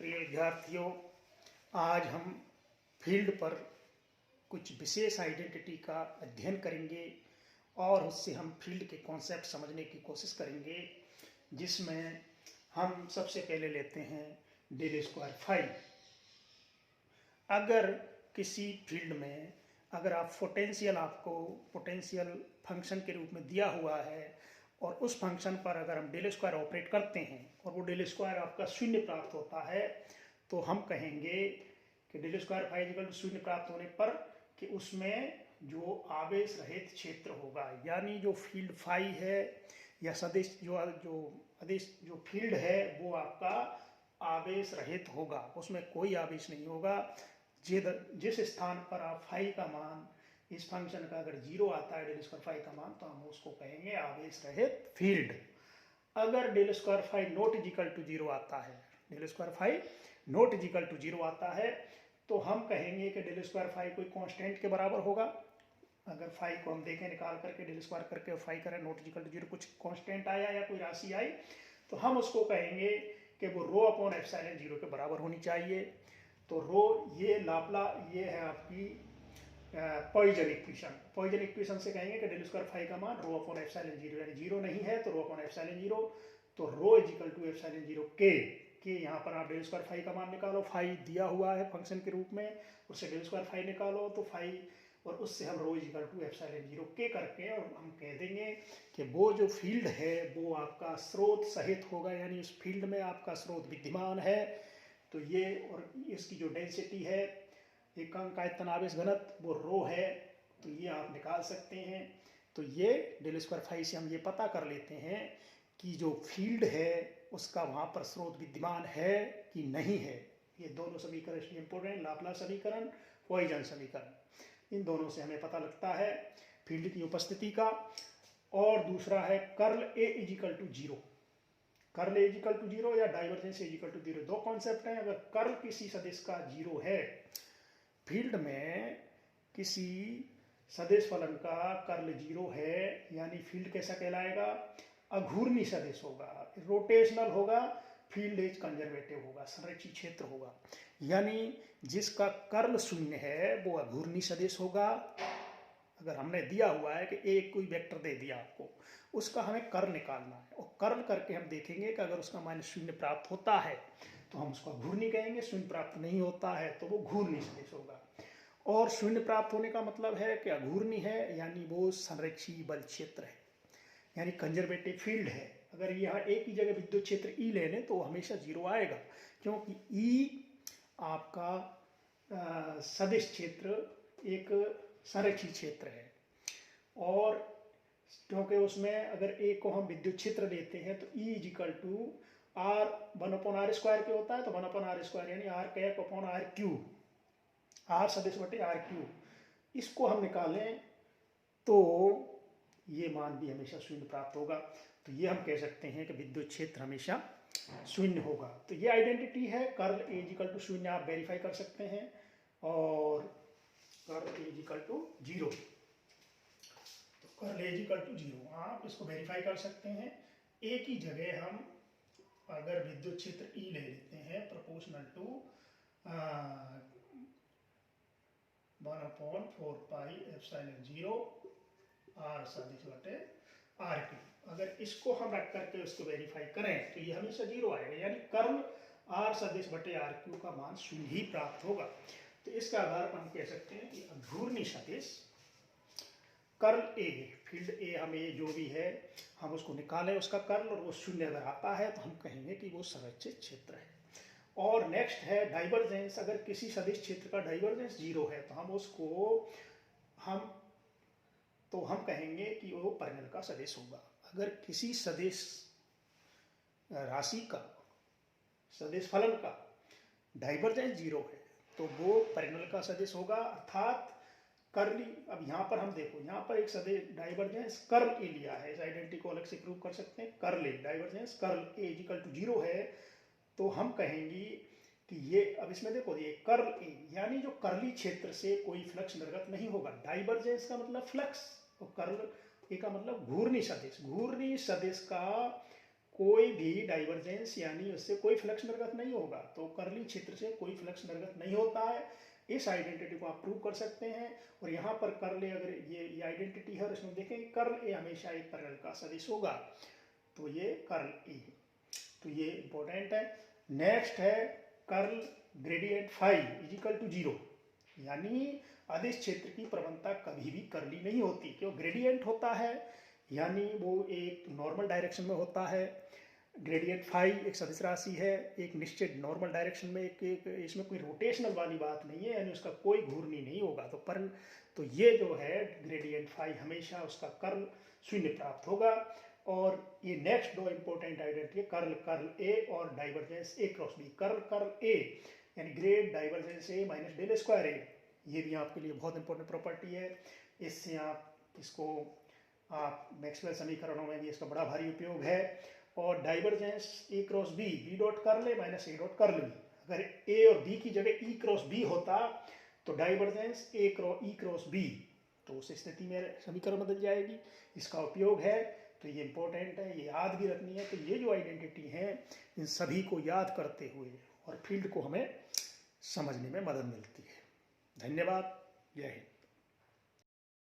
प्रिय विद्यार्थियों, आज हम फील्ड पर कुछ विशेष आइडेंटिटी का अध्ययन करेंगे और उससे हम फील्ड के कॉन्सेप्ट समझने की कोशिश करेंगे, जिसमें हम सबसे पहले लेते हैं डेल स्क्वायर फाई। अगर किसी फील्ड में अगर आप आपको पोटेंशियल फंक्शन के रूप में दिया हुआ है और उस फंक्शन पर अगर हम डेल स्क्वायर ऑपरेट करते हैं और वो डेल स्क्वायर आपका शून्य प्राप्त होता है, तो हम कहेंगे कि del square phi equal to शून्य प्राप्त होने पर कि उसमें जो आवेश रहित क्षेत्र होगा, यानी जो फील्ड फाई है या सदिश जो फील्ड है वो आपका आवेश रहित होगा, उसमें कोई आवेश नहीं होगा। जिस स्थान पर आप फाई का मान इस फंक्शन का अगर जीरो आता है डेल स्क्वायर फाई का मान, तो हम उसको कहेंगे आवेश रहित फील्ड। अगर del square phi not equal to zero आता है, del square phi not equal to zero आता है, तो हम कहेंगे कि डेल स्क्वायर फाई कोई कांस्टेंट के बराबर होगा। अगर फाई को हम देखें निकाल करके डेल स्क्वायर करके फाई करें नॉट इक्वल टू जीरो, कुछ कांस्टेंट आया या कोई राशि आई, तो हम उसको कहेंगे कि वो रो अपॉन एप्सिलॉन जीरो के बराबर होनी चाहिए। तो रो ये है आपकी पॉइजन इक्वेशन से कहेंगे कि डेल स्क्वायर फाई का मान रो अपॉन एप्सिलॉन जीरो, यानी जीरो नहीं है तो रो अपॉन एप्सिलॉन जीरो, तो rho is equal to epsilon zero के यहाँ पर आप डेल स्क्वायर फाई का मान निकालो, फाई दिया हुआ है फंक्शन के रूप में, उससे डेल स्क्वायर फाई निकालो तो फाई, और उससे हम rho is equal to epsilon zero के करके और हम कह देंगे कि वो जो फील्ड है वो आपका स्रोत सहित होगा, यानी उस फील्ड में आपका स्रोत विद्यमान है। तो ये और इसकी जो डेंसिटी है एकांक आयतन आवेश घनत्व वो रो है, तो ये आप निकाल सकते हैं। तो ये डेल स्क्वायर फाई से हम ये पता कर लेते हैं कि जो फील्ड है उसका वहाँ पर स्रोत विद्यमान है कि नहीं है। ये दोनों समीकरण इसलिए इम्पोर्टेंट, लाप्लास समीकरण, पॉइजन समीकरण, इन दोनों से हमें पता लगता है फील्ड की उपस्थिति का। और दूसरा है curl A is equal to zero. Curl A is equal to zero या divergence is equal to zero, दो कॉन्सेप्ट हैं। अगर कर्ल किसी सदिश का जीरो है, फील्ड में किसी सदिश फलन का कर्ल जीरो है, यानी फील्ड कैसा कहलाएगा, अघूर्णी सदिश होगा, रोटेशनल होगा, फील्ड इज कंजर्वेटिव होगा, संरक्षित क्षेत्र होगा, यानी जिसका कर्ल शून्य है वो अघूर्णी सदिश होगा। अगर हमने दिया हुआ है कि एक कोई वेक्टर दे दिया आपको, उसका हमें कर्ल निकालना है और कर्ल करके हम देखेंगे कि अगर उसका मान शून्य प्राप्त होता है तो हम उसको घूर्णी कहेंगे, शून्य प्राप्त नहीं होता है तो वो घूर्णी सदिश होगा। और शून्य प्राप्त होने का मतलब है कि अघूर्णी है, यानी वो संरक्षी बल क्षेत्र है, यानी कंजर्वेटिव फील्ड है। अगर यहाँ एक ही जगह विद्युत क्षेत्र ई ले लें तो हमेशा जीरो आएगा, क्योंकि ई आपका सदिश क्षेत्र एक संरक्षित क्षेत्र है। और क्योंकि उसमें अगर ए को हम विद्युत क्षेत्र लेते हैं तो E is equal to R one upon R square के होता है, तो वन अपॉन आर स्क्वायर यानी R cap upon R cube, R सदिश बटे आर क्यू, इसको हम निकालें तो ये मान भी हमेशा शून्य प्राप्त होगा। तो ये हम कह सकते हैं कि विद्युत क्षेत्र हमेशा शून्य होगा। तो ये आइडेंटिटी है curl A is equal to शून्य, आप वेरीफाई कर सकते हैं, और curl A is equal to zero, तो curl A is equal to zero आप इसको वेरीफाई कर सकते हैं। एक ही जगह हम अगर विद्युत क्षेत्र ई ले लेते हैं proportional to 1/4 epsilon zero R सदिश बटे आर क्यू, अगर इसको हम रख करके उसको वेरीफाई करें तो ये हमेशा जीरो आएगा, यानी कर्ल आर सदिश बटे आर क्यू का मान शून्य ही प्राप्त होगा। तो इसका आधार पर हम कह सकते हैं कि अघूर्णी सदिश कर्ल ए, फील्ड ए हमें जो भी है हम उसको निकालें उसका कर्ल, और वो शून्य अगर आता है तो हम कहेंगे कि वो संरक्षित क्षेत्र है। और नेक्स्ट है डाइवर्जेंस। अगर किसी सदिश क्षेत्र का डाइवर्जेंस जीरो है तो हम उसको हम कहेंगे कि वो परिनल का सदिश होगा। अगर किसी सदिश राशि का, सदिश फलन का डाइवर्जेंस जीरो है तो वो परिनल का सदिश होगा, अर्थात कर्ली। अब यहाँ पर हम देखो, यहाँ पर एक सदिश डाइवर्जेंस कर्ल ए लिया है, इस आइडेंटिटी को अलग से प्रूव कर सकते हैं। Curl A, divergence curl A equal to zero है, तो हम कहेंगे कि ये, अब इसमें देखो ये कर्ल ए, यानी जो कर्ली क्षेत्र से कोई फ्लक्स निर्गत नहीं होगा। डाइवर्जेंस का मतलब फ्लक्स, और कर्ल ए का मतलब घूर्णी सदिश। घूर्णी सदिश का कोई भी डाइवर्जेंस यानी उससे कोई फ्लक्स निर्गत नहीं होगा, तो कर्ली क्षेत्र से कोई फ्लक्स निर्गत नहीं होता है। इस आइडेंटिटी को आप प्रूव कर सकते हैं। और यहाँ पर कर्ल ए, अगर ये आइडेंटिटी है और इसमें देखेंगे कर्ल ए हमेशा एक पैरेलल का सदिश होगा, तो ये कर्ल ए, तो ये इंपॉर्टेंट है। नेक्स्ट है curl gradient phi is equal to 0, यानी अदिश क्षेत्र की प्रवणता कभी भी कर्ली नहीं होती, क्यों? ग्रेडियंट होता है, यानी वो एक नॉर्मल डायरेक्शन में होता है। ग्रेडियंट फाई एक सदिश राशि है, एक निश्चित नॉर्मल डायरेक्शन में, एक इसमें कोई रोटेशनल वाली बात नहीं है, यानी उसका कोई घूर्णी नहीं होगा। तो ये जो है ग्रेडियंट फाई हमेशा उसका कर्ल शून्य प्राप्त होगा। और ये नेक्स्ट दो इंपॉर्टेंट आइडेंटिटी कर्ल ए और divergence A cross B. Curl A यानी grad divergence A minus del square A, ये भी आपके लिए बहुत इंपॉर्टेंट प्रॉपर्टी है। इससे आप मैक्सवेल समीकरणों में भी इसका बड़ा भारी उपयोग है। और divergence A cross B, B dot curl A minus A dot curl B, अगर ए और बी की जगह ई क्रॉस बी होता तो डाइवर्जेंस ई क्रॉस बी, तो उस स्थिति में समीकरण बदल जाएगी। इसका उपयोग है, तो ये इंपॉर्टेंट है, ये याद भी रखनी है। तो ये जो आइडेंटिटी है इन सभी को याद करते हुए और फील्ड को हमें समझने में मदद मिलती है। धन्यवाद। जय हिंद।